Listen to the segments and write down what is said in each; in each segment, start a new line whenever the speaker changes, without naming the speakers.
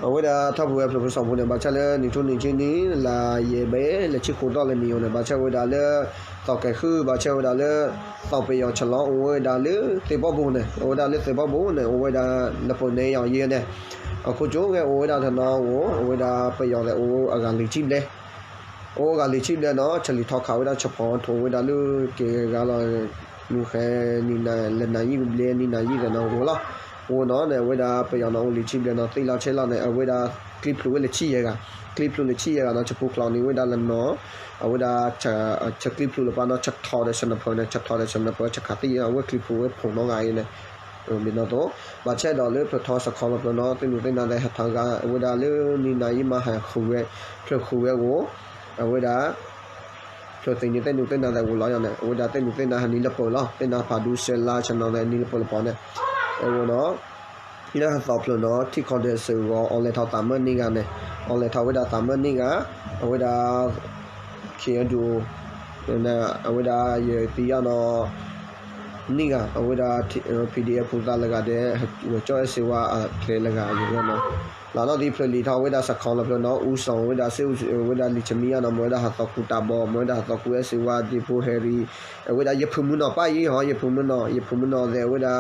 với đã thắp vừa rồi sống này bà cha là những chỗ những chuyện ní là ye bé là chiếc khổ đó là nhiều này bà cha với đã là tàu cái khư bà cha với đã là tàu bây giờ chả lo với đã là tế bào bùn này với đã là tế bào bùn này với đã là phần này ở ye này ở khu chỗ cái với đã thằng nào với đã bây giờ là ở gần lịch chim đây ở gần lịch chim đây nó chỉ lịch thọ khảo với đã chụp hình thôi với đã là cái gọi là lúc hè nhìn này lần này như lên nhìn này như là nó vô lo vô nó này với đã bây giờ nó lịch chim đây nó tây lao chơi lao này với đã clip luôn là chi vậy cả clip luôn là chi vậy cả nó chụp bút lao này với đã lần nó với đã chụp clip luôn là nó chụp thò để xem nó phơi này chụp thò để xem nó phơi chụp khát thì với clip luôn phồng nó ngay này mình nó tốt và chơi đó lấy thò sắc khó mà nó tên người tên nào đây hạt thằng gà với đã lấy nhìn này mà hay khu về vô với đã cho tên những tên nào đây vô lo này với đã tên những tên nào hành đi lập lo tên nào phá đủ xe la cho nó này đi lập lo này với nóนี่นะสอบเลยเนาะที่คอนเดนซ์ก็ออนไลน์ทำตามมันนี่กันเนี่ยออนไลน์ทำไว้ได้ตามมันนี่กันเอาไว้ได้เขียนดูเนี่ยเอาไว้ได้ยี่ตีอ่ะเนาะนี่กันเอาไว้ได้ PDF พูดได้เลยกันเดี๋ยวจ่อยสิว่าเพลย์เลยกันอยู่เนาะแล้วเนาะที่เพลย์ลีทำไว้ได้สักครั้งแล้วเนาะอุศงไว้ได้เซลไว้ได้ลิชมีอ่ะเนาะไว้ได้หัตถคุตาบอไว้ได้หัตถคุเอสิว่าดิโพเฮรีไว้ได้ยี่ปุ่มเนาะป้ายยี่ห้อยี่ปุ่มเนาะเดี๋ยวไว้ได้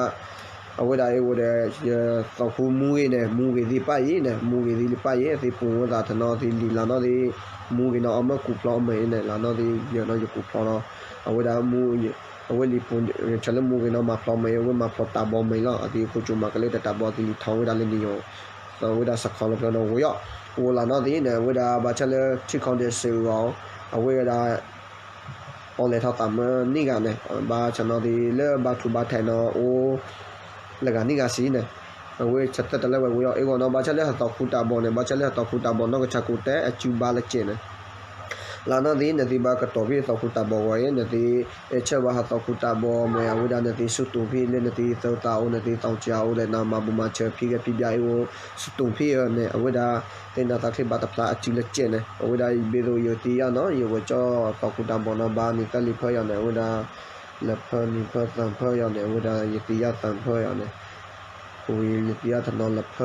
เอาไว้ได้ว่าเดี๋ยวต้องคูมูกิเนี่ยมูกิที่ป้ายเนี่ยมูกิที่ป้ายที่ปุ่มว่าแต่นอที่ลีลานอที่มูกิเนาะเอามาคุปล้อมไปเนี่ยลานอที่เยอะเนาะอยู่คุปล้อมเนาะเอาไว้ได้มูเอาไว้ลีปุ่มฉันเล่นมูกิเนาะมาพล้อมไปเอาไว้มาพล้อมตาบอมไปแล้วที่คุณจูมาก็เลยแต่ตาบอที่ท้องไว้ได้เล่นนี่อยู่เอาไว้ได้สักครั้งแล้วเนาะว่าว่าลานอที่เนี่ยเอาไว้ได้บาฉันเลยที่คอนเดซิลเอาไว้ได้เอาเลยเท่าตามนี่กันเนี่ยบาฉันเอาที่เลือกบาถูบาแทนเนาะโอ้แล้วกันนี่ก็สีเนี่ยเว้ยชัดแต่ละเว้ยเอ้ก็เนาะบาชะเลยหัตคุตาบอเนี่ยบาชะเลยหัตคุตาบอเนาะก็ชักกุเตอจูบาละเจเนี่ยลานาดีเนี่ยที่บากระตอพี่หัตคุตาบอไว้เนี่ยที่เชว่าหัตคุตาบอเมื่อเวลาเนี่ยที่สุดตุพี่เนี่ยที่เต้าตาเนี่ยที่ต้องเจ้าเลยนามาบุมาเชพี่กับพี่ใหญ่โอ้สุดตุพี่เนี่ยเวลาเต็นตาที่บาตพลาจูละเจเนี่ยเวลาเบโรโยตีอ่ะเนาะอยู่ว่าจ้าหัตคุตาบอเนาะบานี่ก็ลิพยเนี่ยเวลาละเพนี่เพสัมเพยเนี่ยเวลายตียาสัมเพยเนี่ยคุยยตียาถนนละเพ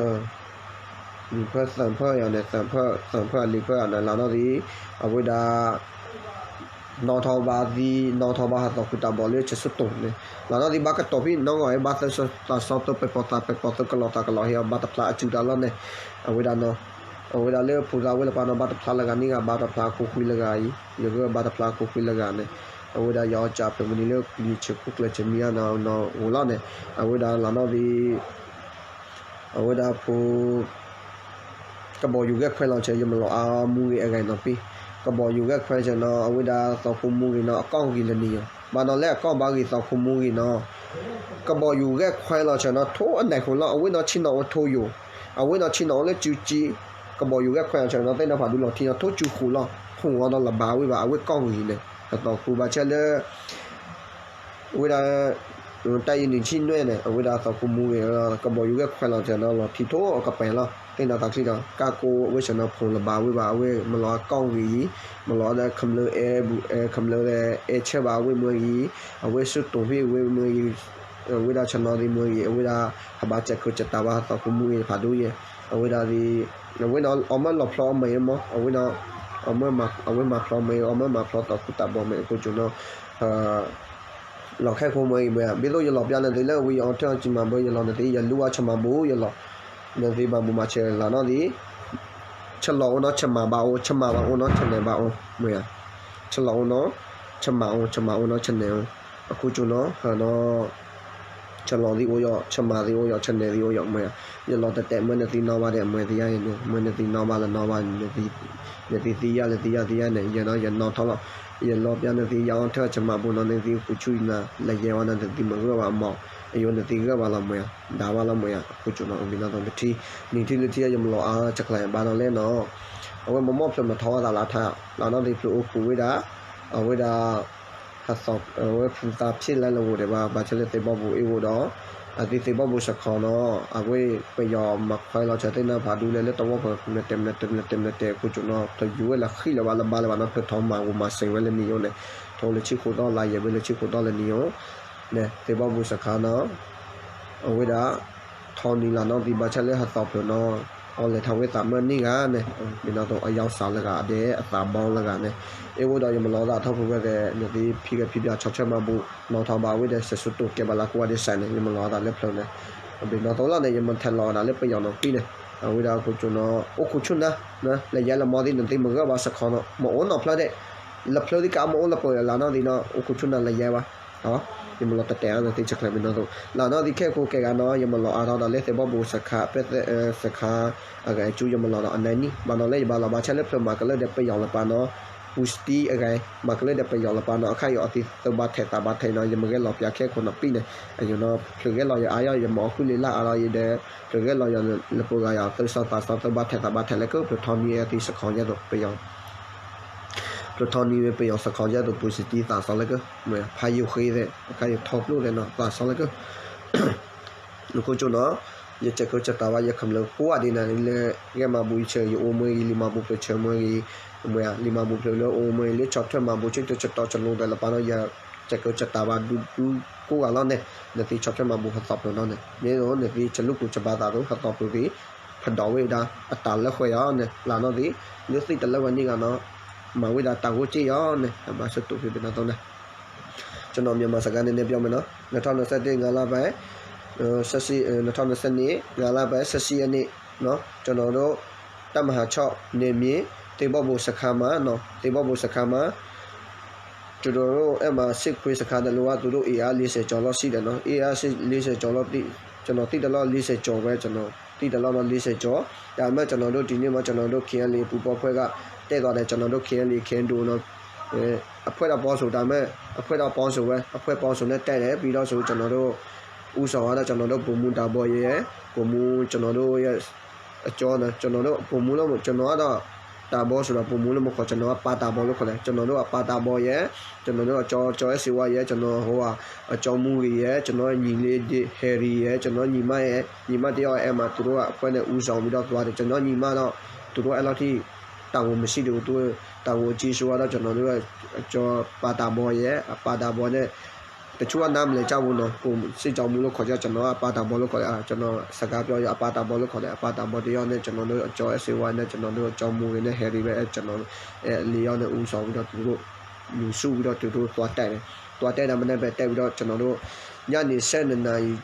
มีเพสัมเพยเนี่ยสัมเพลิเพเนี่ยลานาดีเอาไว้ดานอทอบาดีนอทอบาหัตคุตาบอลเลยจะสุดตรงเนี่ยลานาดีบากระตอพี่น้องไอ้บาตสตาสอบตัวไปปอตากลอตากลอเฮียบาตพลาจุดาลเนี่ยเอาไว้ดานเอาไว้ดาเลือกผู้สาวเวลาปานบาตพลาละกันนี่กับบาตพลาคุยละกันยังก็บาตพลาคุยละกันเนี่ยเอาไว้ได้ยอดจับเป็นวันนี้เลือกลีเช็คคุกเลยจะมีอะไรเนาะหัวล้อเนี่ยเอาไว้ได้ลานอดีเอาไว้ได้ผู้กระบอกอยู่แค่ใครเราจะยังมาล้อมูกีอะไรเนาะพี่กระบอกอยู่แค่ใครจะเนาะเอาไว้ได้ต่อคุมูกีเนาะก้องกีเลยนี่บ้านเราแรกก้องบากีต่อคุมูกีเนาะกระบอกอยู่แค่ใครเราจะเนาะโทอันไหนของเราเอาไว้เนาะชิ้นเนาะโทอยู่เอาไว้เนาะชิ้นเนาะเลยจูจีกระบอกอยู่แค่ใครเราจะเนาะเต้นเราผ่านดูเราที่เนาะโทจูขู่เราหัวเราละบ้าไว้บ้าเอาไว้ก้องกีเนี่ยต่อครูบาเชลเลอร์เวลาใจยินดีชิ้นด้วยเนี่ยเวลาต่อครูมูเนี่ยก็บอกอยู่แค่ใครเราจะเนาะเราที่โตกับไปแล้วเต้นเราตักที่เรากาโกเวชนะพงละบาเวบาเวมาล้อกล้องวีมาล้อได้คำเลอคำเลอเชบาเวเมือยีเอาเวสุดตรงพี่เวเมือยีเวลาชนะดีเมือยีเวลาหาบาเจ็กจะตาว่าต่อครูมูเนี่ยผ่าดูเนี่ยเวลาดีเวลาเอามันหลบพร้อมไหมมั้งเวลาเอาเมื่อมาพร้อมไหมเอาเมื่อมาพร้อมต่อคุตาบอมไหมกูจุนเนาะเราแค่คงไม่เบื่อบิโลยหลบยันเลยแล้ววิออนเทอร์จิมาเบยหลอนตียันลัวชมาบูยหลบเนี่ยที่บาบูมาเชลล์เนาะดิฉลองเนาะชมาบาโอชมาบาโอเนาะชนะบาโอเมื่อฉลองเนาะชมาโอเนาะชนะกูจุนเนาะเนาะฉลองที่โอยชมาที่โอยชนะที่โอยเมื่อยันเราแต่เมื่อเนี่ยที่นอมาเดี๋ยวเมื่อที่ยันเนี่ยเมื่อเนี่ยที่นอมาแล้วนอมาเนี่ยที่ที่ยาเนี่ยยันนอท้องเรายันรอบยันเนี่ยที่ยาวเท่าชมาบุญเนี่ยที่กูช่วยนะและยันวันนั้นที่มันก็ว่าหมออายุเนี่ยที่ก็ว่าเราเมื่อดาวว่าเราเมื่อกูจุนเราบินเราตอนที่นี่ที่ยังรอจักรยานบ้านเราเล่นเนาะเอาไว้มามอบส่วนมาท้อตลาดท่าเราต้องที่ปลูกไว้ได้เอาไว้ได้หัดสอบเอาไว้ฟูตาพิษแล้วเราเดี๋ยวว่าบาเชลเตบอบูเอวดออาทิตย์บอบูสักคอเนาะเอาไว้ไปยอมมักไฟเราจะได้น่าพาดูเลยตัวว่าเต็มกูจุนเนาะตัวอยู่แล้วขี้แล้วว่าลำบากแล้วว่าน้ำเพื่อท้องมากูมาเซ็งไว้เลยนี่โยเนี่ยโทรเลยชิคุดอลายเยอะไปเลยชิคุดอเลยนี่โยเนี่ยเตบอบูสักคอเนาะเอาไว้ได้ทอนี่ละเนาะที่บาเชลหัดสอบเนาะ အော်လေထောင်ဝဲတာမနီကနေဒီနောက်တော့အရောက်စားလကအတဲ့အသာပေါင်းလကနဲ့အေဝတော်ရမလောတာထောက်ဖို့တဲ့နေဒီဖိကဖိပြ6ချက်မှဘူးနောက်ထောင်ပါဝဲတဲ့ဆဆုတုကေဘလာကွာတဲ့ဆိုင်နေရမလောတာလက်ဖလုံးနဲ့ဒီနောက်တော့လည်းရမထလောတာလည်းပြအောင်တော့ပြီးနေဝဲတာကိုကျွန်တော်အခုချွန်းနာနော်လေရလမော်ဒီနေမကဘာစခေါတော့မအော်နော်ဖလာတဲ့လက်ဖလို့ဒီကမအော်လပေါ်လာနော်ဒီနော်အခုချွန်းနာလေရပါဟောยมลอตะแตะนะติจักเลยมันတော့လာတော့ဒီခဲကိုကဲကနော်ယမလောအားတော့လေသေဘောဘူစခပက်စခအကဲကျူယမလောတော့အနိုင်နီဘာလို့လဲဘာလာဘာချက်လက်ဖမကလည်းတဲ့ပယောင်လပါနော်ဘူစတီအကဲမကလည်းတဲ့ပယောင်လပါနော်အခါရအတိသဘာထဲတာဘာထဲနော်ယမကဲလောပြခဲကိုနော်ပြီးနေအယနော်ဖလကဲလောရအာရယမောခုလီလာအားရတဲ့ဖလကဲလောရလပကရသစတာသဘာထဲတာဘာထဲလည်းကိုပထမီအတိစခေါရတော့ပယောင်ပထမီပဲပယောင်စခေါရတော့ဘူစတီတာဆောလည်းကမဲဖာယူခေးတဲ့အခါရထောက်လို့လည်းနော်တာဆောလည်းကလူကိုကျွန်တော်ရချက်ကိုချက်တာပါရခမလို့ကိုအဒီနာလေရမဘူချေယအိုမွေလီမဘူပချေမွေမွေလီမဘူပလောအိုမွေလေချော့ထွက်မဘူချစ်ချက်တော့ကျွန်တော်လည်းပါတော့ရချက်ကိုချက်တာပါဒူကိုကလည်းနေတိချော့ထွက်မဘူဖတ်တော့နော်နေတော့နေတိချလုကိုချက်ပါတာတော့ဖတ်တော့ပြီးဖတ်တော်ဝေးတာအတားလက်ခွေရနဲ့လာတော့ဒီလူစိတ်တလက်ဝနေကနော်မဝေးတာတာကိုကြည့်ရနဲ့အမစတူဖြစ်နေတော့နဲ့ကျွန်တော်မြန်မာစကားနည်းနည်းပြောမယ်နော်2021ငါလာပိုင်း2020ငါလာပိုင်း14ရက်နေ့နော်ကျွန်တော်တို့တမဟာ6နေမြေတေဘောဘူစခါမှာနော်တေဘောဘူစခါမှာကျွန်တော်တို့အမှစစ်ခွေးစခါတလို့ကသူတို့ AR 40ကျော်လောက်ရှိတယ်နော် AR 40ကျော်လောက်ကျွန်တော်တိတလောက်40ကျော်ပဲကျွန်တော်တိတလောက်တော့40ကျော်ဒါမှကျွန်တော်တို့ဒီနေ့မှာကျွန်တော်တို့ KNL ပူပေါ်ဖွဲ့ကတဲ့သွားတယ်ကျွန်တော်တို့ KNL ခင်းတူနော်အဖွဲ့တော့ပေါင်းဆိုဒါမဲ့အဖွဲ့တော့ပေါင်းဆိုပဲအဖွဲ့ပေါင်းဆိုနဲ့တက်တယ်ပြီးတော့ဆိုကျွန်တော်တို့ဥဆောင်ရတော့ကျွန်တော်တို့ပုံမှုတာပေါ်ရဲ့ပုံမှုကျွန်တော်တို့ရဲ့အကျော်နဲ့ကျွန်တော်တို့ပုံမှုလို့ကျွန်တော်ကတော့တာဘောဆိုတော့ပုံမှုလို့မခေါ်ကျွန်တော်ကပါတာဘောလို့ခေါ်တယ်ကျွန်တော်တို့ကပါတာဘောရဲ့ကျွန်တော်တို့အကျော်ရဲ့စီဝါရဲ့ကျွန်တော်ဟိုကအကျော်မှုတွေရဲ့ကျွန်တော်ညီလေးဟယ်ရီရဲ့ကျွန်တော်ညီမရဲ့ညီမတယောက်အဲ့မှာသူတို့ကအဖွဲ့နဲ့ဥဆောင်ပြီးတော့သွားတယ်ကျွန်တော်ညီမတော့သူတို့အဲ့လောက်ထိတောင်မရှိဘူးသူတောင်ကိုကြီးဆိုတော့ကျွန်တော်တို့ကအကျော်ပါတာဘောရဲ့ပါတာဘောနဲ့တချို့ကနားမလဲကြောက်ဘူးနော်ကိုစစ်ကြောင်မှုလို့ခေါ်ကြကျွန်တော်ကပါတာဘောလို့ခေါ်တယ်ကျွန်တော်စကားပြောရအပါတာဘောလို့ခေါ်တယ်အပါတာဘောတယောက်နဲ့ကျွန်တော်တို့အကျော် SA1 နဲ့ကျွန်တော်တို့အကြောင်းမူတွေနဲ့ Harry ပဲကျွန်တော်လီယောနဲ့ဦးဆောင်ပြီးတော့သူတို့လူစုပြီးတော့သူတို့သွားတက်တယ်သွားတက်တာမနေ့ပဲတက်ပြီးတော့ကျွန်တော်တို့ညနေ7:00နာရီ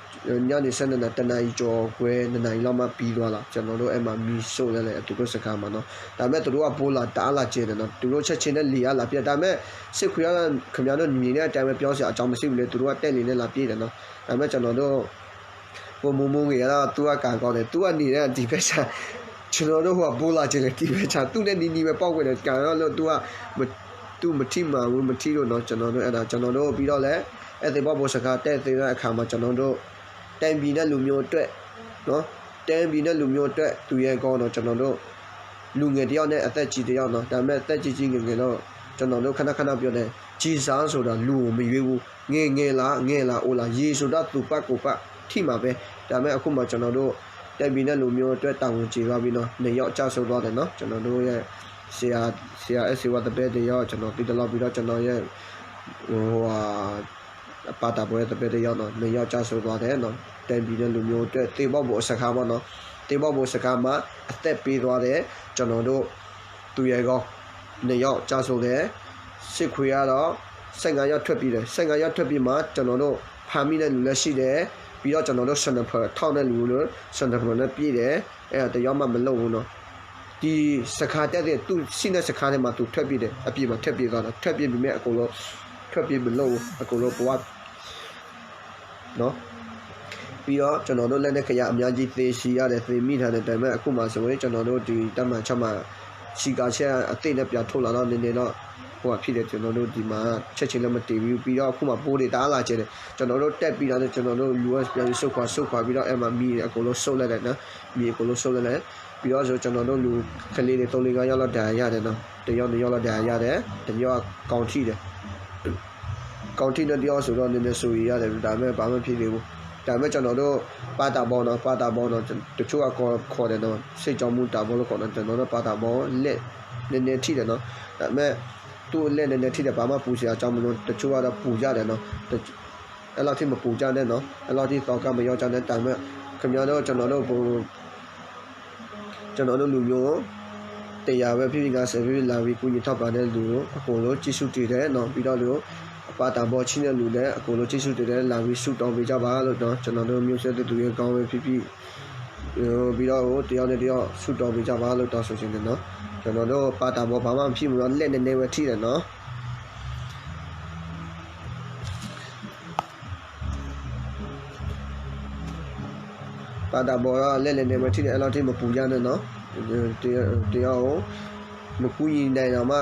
တနာရီကျော်ခွဲ2နာရီလောက်မှပြီးသွားလားကျွန်တော်တို့အဲ့မှာမီဆိုးရလဲသူတို့စကားမှာနော်ဒါပေမဲ့သူတို့ကပိုးလာတားလာကျင်းတယ်နော်သူတို့ချက်ချင်းနဲ့လီရလာပြဒါပေမဲ့စစ်ခွေရခင်ဗျားတို့မြင်တဲ့အတိုင်းပဲပြောစရာအကြောင်းမရှိဘူးလေသူတို့ကတက်နေနဲ့လာပြေးတယ်နော်ဒါပေမဲ့ကျွန်တော်တို့ဟိုမုံမုံကြီးကတော့သူကကန်ကောင်းတယ်သူကနေတဲ့ဒီဘက်ချာကျွန်တော်တို့ဟိုကပိုးလာကျင်းတယ်ဒီဘက်ချာသူနဲ့နီပဲပေါက်ခွင့်တယ်ကန်တော့လို့သူကသူမထိမှဘူးမထိလို့နော်ကျွန်တော်တို့အဲ့ဒါကျွန်တော်တို့ပြီးတော့လဲအဲ့ဒီဘောဘောစကားတဲ့တဲ့အခါမှာကျွန်တော်တို့တန်ပြည်နဲ့လူမျိုးအတွက်နော်တန်ပြည်နဲ့လူမျိုးအတွက်သူရဲ့ကောင်းတော့ကျွန်တော်တို့လူငယ်တယောက်နဲ့အသက်ကြီးတယောက်နော်ဒါပေမဲ့အသက်ကြီးငယ်တော့ကျွန်တော်တို့ခဏပြောတယ်ကြီးစားဆိုတာလူကိုမရွေးဘူးငယ်လားအိုလားရေဆိုတာသူပတ်ကိုပတ်ထိမှာပဲဒါပေမဲ့အခုမှကျွန်တော်တို့တန်ပြည်နဲ့လူမျိုးအတွက်တာဝန်ကျေသွားပြီးနော်နေရောက်ကြဆိုသွားတယ်နော်ကျွန်တော်တို့ရဲ့ဆရာ SA တပည့်တယောက်ကျွန်တော်ပြီးတော့ပြီးတော့ကျွန်တော်ရဲ့ဟိုပါတာပွဲတပည့်တယောက်နော်နေရောက်ကြဆိုသွားတယ်နော်တန်ပြည်တဲ့လူမျိုးအတွက်တေဘောဘောစကားပေါ့နော်တေဘောဘောစကားမှာအသက်ပေးသွားတယ်ကျွန်တော်တို့သူရဲ့ကောနေရောက်ကြဆိုတယ်စစ်ခွေရတော့15ရောက်ထွက်ပြီးတယ်15ရောက်ထွက်ပြီးမှကျွန်တော်တို့ဖာမိတဲ့လူလည်းရှိတယ်ပြီးတော့ကျွန်တော်တို့စနဖာထောက်တဲ့လူလို့စနဖာနဲ့ပြည်တယ်အဲ့ဒါတယောက်မှမလုပ်ဘူးနော်ဒီစကားတက်တဲ့သူရှိတဲ့စကားထဲမှာသူထွက်ပြီးတယ်အပြည့်မှာထွက်ပြီးသွားတာထွက်ပြီးပြီးမဲ့အကုန်လုံးထွက်ပြီးမလို့အကုန်လုံးဘဝနော်ပြီးတော့ကျွန်တော်တို့လက်နဲ့ခရအများကြီးသေရှိရတယ်သေမိထားတဲ့တိုင်မဲ့အခုမှဆိုရင်ကျွန်တော်တို့ဒီတမန်ချက်မှာစီကာချက်အသိနဲ့ပြထုတ်လာတော့နည်းနည်းတော့ဟိုကဖြစ်တယ်ကျွန်တော်တို့ဒီမှာချက်ချင်းလည်းမတည်ဘူးပြီးတော့အခုမှပိုးတွေတားလာကျတယ်ကျွန်တော်တို့တက်ပြီးတော့ကျွန်တော်တို့ US ပြန်ဆုတ်ခွာပြီးတော့အဲ့မှာမိအကုန်လုံးဆုတ်လိုက်တယ်နော်မိအကုန်လုံးဆုတ်လိုက်တယ်ပြီးတော့ဆိုကျွန်တော်တို့လူကလေးတွေ3-4ယောက်လောက်ဒါရတယ်နော်တယောက်လောက်ဒါရတယ်တယောက်ကောင်ထိတယ်ကောင်တီနဲ့တယောက်ဆိုတော့နည်းနည်းဆိုရရတယ်ဒါပေမဲ့ဘာမှဖြစ်နေဘူးဒါပေမဲ့ကျွန်တော်တို့ပါတာဘောနော်တချို့ကခေါ်တယ်နော်စိတ်ကြောင့်မှုတာဘောလို့ခေါ်တယ်ကျွန်တော်တို့ပါတာဘောလက်နည်းနည်းထိတယ်နော်ဒါပေမဲ့သူ့လက်နည်းနည်းထိတယ်ဘာမှပူစရာအကြောင်းမလို့တချို့ကတော့ပူကြတယ်နော်အဲ့လောက်ထိမပူကြနဲ့နော်အဲ့လောက်ထိတော့ကမရောက်ကြတဲ့ဒါပေမဲ့ခင်ဗျားတို့ကျွန်တော်တို့ဟို ကျွန်တော်တို့လူမျိုးတရားပဲဖြစ်ဖြစ်50ဖြစ်လာပြီးကုညီထောက်ပါတဲ့လူကိုအကုန်လုံးကြည့်ရှုတည်တယ်နော်ပြီးတော့လူအပါတာဘောချင်းတဲ့လူလည်းအကုန်လုံးကြည့်ရှုတည်တယ်လာပြီးရှုတောင်းပေးကြပါလို့တော့ကျွန်တော်တို့မျိုးဆက်တဲ့သူရဲ့ကောင်းပဲဖြစ်ဖြစ်ပြီးတော့တယောက်နဲ့တယောက်ရှုတောင်းပေးကြပါလို့တောင်းဆိုခြင်းတယ်နော်ကျွန်တော်တို့ပါတာဘောဘာမှမဖြစ်ဘူးတော့လက်နဲ့ပဲထိတယ်နော်ပါတာဘောကလက်နဲ့ပဲထိတယ်အဲ့လောက်ထိမပူကြနဲ့နော်တရားကိုမကူညီနိုင်တော့မှ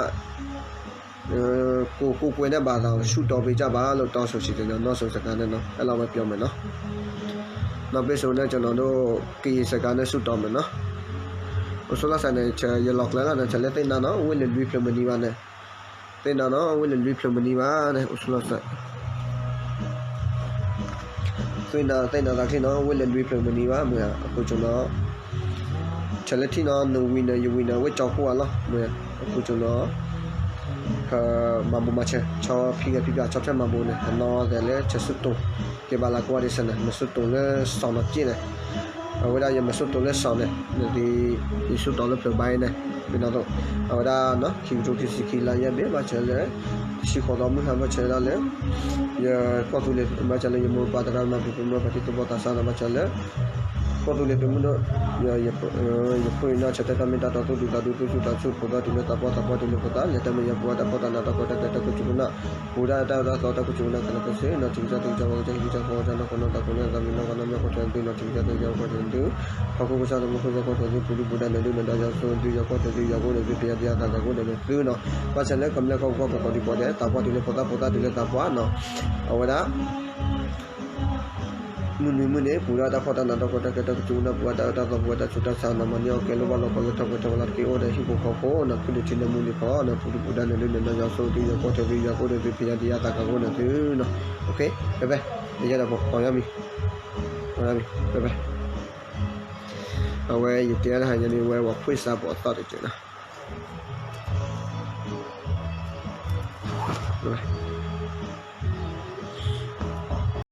ကိုကွယ်တဲ့ဘာသာကိုရှုတော်ပေးကြပါလို့တောင်းဆိုရှိတယ်နော်နောက်ဆုံးစကားနဲ့နော်အဲ့လိုပဲပြောမယ်နော်နောက်ပြီးဆိုတော့ကျွန်တော်တို့ကေစကားနဲ့ရှုတော်မယ်နော်အစိုးရဆိုင်တဲ့ချရလောက်လာတဲ့ချက်လက်တဲ့နော်ဝင်းလေလွီဖလမနီပါနဲ့တဲ့နော်ဝင်းလေလွီဖလမနီပါနဲ့အစိုးရဆိုင်တဲ့နော်ခင်နော်ဝင်းလေလွီဖလမနီပါမြအခုကျွန်တော်ချက်လက်တီနော်နဝီနယဝီနဝဲကြောက်ဖို့လားမြအခုကျွန်တော်မဘူမချေချောဖိကဖိကချောချမဘူနဲ့နော်တယ်လေချက်စွတ်တုံကေဘာလာကွာဒီစနမစွတ်တုံလေဆောင်းမကျင်းလေဝဒါရမစွတ်တုံလေဆောင်းလေဒီစွတ်တော်လေပြပိုင်းနေပြီးတော့ဝဒါနော်ခိဂျိုခိစီခီလာရဘေဘာချဲလေရှိခေါ်တော်မှုဟမချဲလေရကောတူလေမချဲလေရမပါတရာမဘူမပတိတဘောတာဆာမချဲလေKuatu le pemuda ya pun nak cerita kami tak tahu tu sudah cukup dah tu tak apa tu kota le tapi ya buat apa tak nak kota kata kucuna buda ada kota kucuna kalau kese nak cerita tu jawab jadi jawab dan kono tak kono kami nak nama kota tu nak cerita tu jawab tu aku bisa tu muka kota tu puri buda nanti nanti jauh so tu jawab kota tu jawab le dia dia tak aku le tu no pasal le kami kau kota di pada tak apa tu le kota tu le tak apa no awak Muni pura ada kota nada kota kita cuma buat ada sudah sana mana oke lo kalau tak kota walar kio dah hibu kau nak kudu cina muni kau nak kudu budan nanti nanti jauh so dia kota dia tak kau nanti no oke bye dia dah kau yami bye awak itu ada hanya ni awak waktu sabot tak itu nah bye